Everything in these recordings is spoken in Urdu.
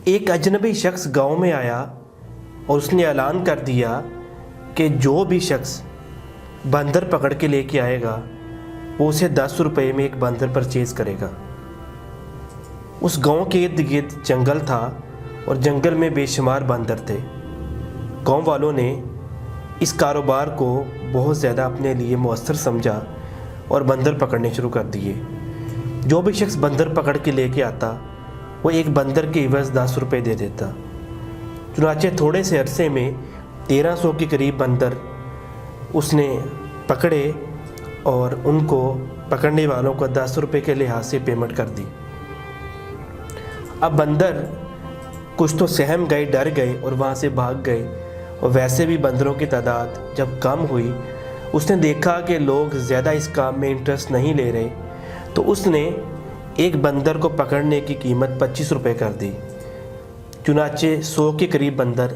ایک اجنبی شخص گاؤں میں آیا اور اس نے اعلان کر دیا کہ جو بھی شخص بندر پکڑ کے لے کے آئے گا وہ اسے 10 روپے میں ایک بندر پرچیز کرے گا۔ اس گاؤں کے ارد گرد جنگل تھا اور جنگل میں بے شمار بندر تھے۔ گاؤں والوں نے اس کاروبار کو بہت زیادہ اپنے لیے مؤثر سمجھا اور بندر پکڑنے شروع کر دیے۔ جو بھی شخص بندر پکڑ کے لے کے آتا وہ ایک بندر کے عوض 10 روپے دے دیتا۔ چنانچہ تھوڑے سے عرصے میں 1300 کے قریب بندر اس نے پکڑے اور ان کو پکڑنے والوں کو 10 روپے کے لحاظ سے پیمنٹ کر دی۔ اب بندر کچھ تو سہم گئے، ڈر گئے اور وہاں سے بھاگ گئے، اور ویسے بھی بندروں کی تعداد جب کم ہوئی اس نے دیکھا کہ لوگ زیادہ اس کام میں انٹرسٹ نہیں لے رہے، تو اس نے ایک بندر کو پکڑنے کی قیمت 25 روپے کر دی۔ چنانچہ 100 کے قریب بندر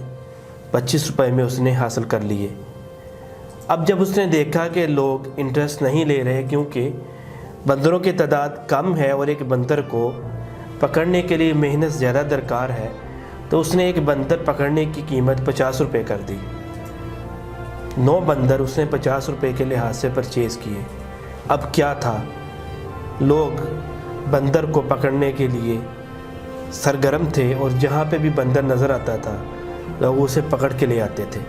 25 روپے میں اس نے حاصل کر لیے۔ اب جب اس نے دیکھا کہ لوگ انٹرسٹ نہیں لے رہے کیونکہ بندروں کی تعداد کم ہے اور ایک بندر کو پکڑنے کے لیے محنت زیادہ درکار ہے، تو اس نے ایک بندر پکڑنے کی قیمت 50 روپے کر دی۔ 9 بندر اس نے 50 روپے کے لحاظ سے پرچیز کیے۔ اب کیا تھا، لوگ بندر کو پکڑنے کے لیے سرگرم تھے اور جہاں پہ بھی بندر نظر آتا تھا لوگ اسے پکڑ کے لے آتے تھے۔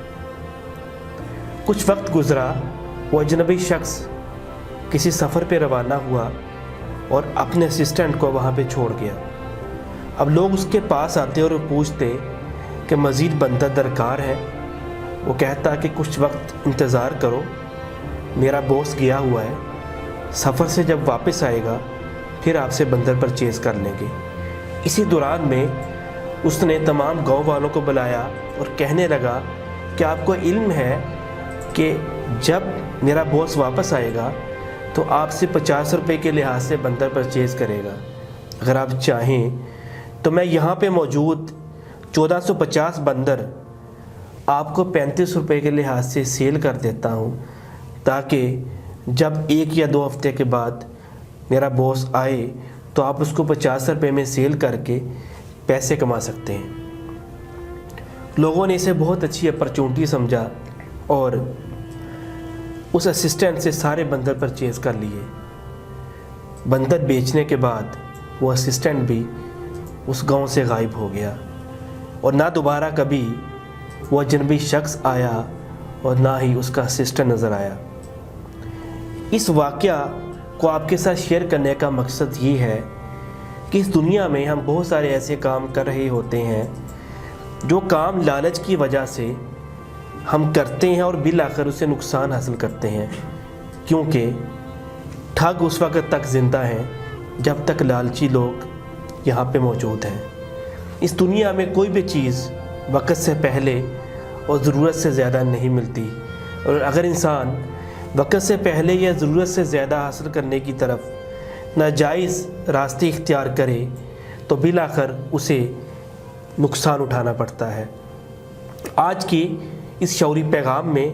کچھ وقت گزرا، وہ اجنبی شخص کسی سفر پہ روانہ ہوا اور اپنے اسسٹنٹ کو وہاں پہ چھوڑ گیا۔ اب لوگ اس کے پاس آتے اور پوچھتے کہ مزید بندر درکار ہے۔ وہ کہتا کہ کچھ وقت انتظار کرو، میرا باس گیا ہوا ہے، سفر سے جب واپس آئے گا پھر آپ سے بندر پرچیز کر لیں گے۔ اسی دوران میں اس نے تمام گاؤں والوں کو بلایا اور کہنے لگا کہ آپ کو علم ہے کہ جب میرا باس واپس آئے گا تو آپ سے 50 روپے کے لحاظ سے بندر پرچیز کرے گا۔ اگر آپ چاہیں تو میں یہاں پہ موجود 1450 بندر آپ کو 35 روپے کے لحاظ سے سیل کر دیتا ہوں، تاکہ جب 1 یا 2 ہفتے کے بعد میرا باس آئے تو آپ اس کو 50 روپے میں سیل کر کے پیسے کما سکتے ہیں۔ لوگوں نے اسے بہت اچھی اپرچونٹی سمجھا اور اس اسسٹنٹ سے سارے بندر پرچیز کر لیے۔ بندر بیچنے کے بعد وہ اسسٹنٹ بھی اس گاؤں سے غائب ہو گیا اور نہ دوبارہ کبھی وہ اجنبی شخص آیا اور نہ ہی اس کا اسسٹنٹ نظر آیا۔ اس واقعہ کو آپ کے ساتھ شیئر کرنے کا مقصد یہ ہے کہ اس دنیا میں ہم بہت سارے ایسے کام کر رہے ہوتے ہیں جو کام لالچ کی وجہ سے ہم کرتے ہیں اور بالآخر اسے نقصان حاصل کرتے ہیں، کیونکہ ٹھگ اس وقت تک زندہ ہیں جب تک لالچی لوگ یہاں پہ موجود ہیں۔ اس دنیا میں کوئی بھی چیز وقت سے پہلے اور ضرورت سے زیادہ نہیں ملتی، اور اگر انسان وقت سے پہلے یا ضرورت سے زیادہ حاصل کرنے کی طرف ناجائز راستے اختیار کرے تو بالآخر اسے نقصان اٹھانا پڑتا ہے۔ آج کی اس شعوری پیغام میں،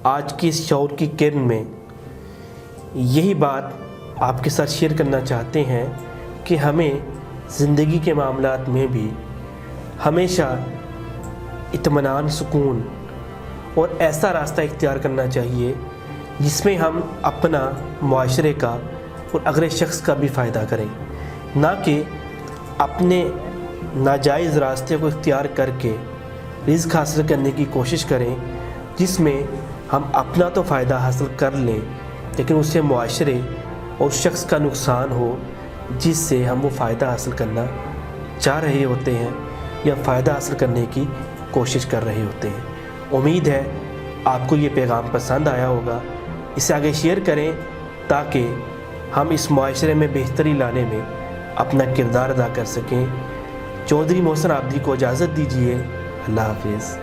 آج کی اس شعور کی کرن میں یہی بات آپ کے ساتھ شیئر کرنا چاہتے ہیں کہ ہمیں زندگی کے معاملات میں بھی ہمیشہ اطمینان، سکون اور ایسا راستہ اختیار کرنا چاہیے جس میں ہم اپنا، معاشرے کا اور اگلے شخص کا بھی فائدہ کریں، نہ کہ اپنے ناجائز راستے کو اختیار کر کے رزق حاصل کرنے کی کوشش کریں جس میں ہم اپنا تو فائدہ حاصل کر لیں لیکن اس سے معاشرے اور شخص کا نقصان ہو جس سے ہم وہ فائدہ حاصل کرنا چاہ رہے ہوتے ہیں یا فائدہ حاصل کرنے کی کوشش کر رہے ہوتے ہیں۔ امید ہے آپ کو یہ پیغام پسند آیا ہوگا، اسے آگے شیئر کریں تاکہ ہم اس معاشرے میں بہتری لانے میں اپنا کردار ادا کر سکیں۔ چودھری محسن عابدی کو اجازت دیجیے۔ اللہ حافظ۔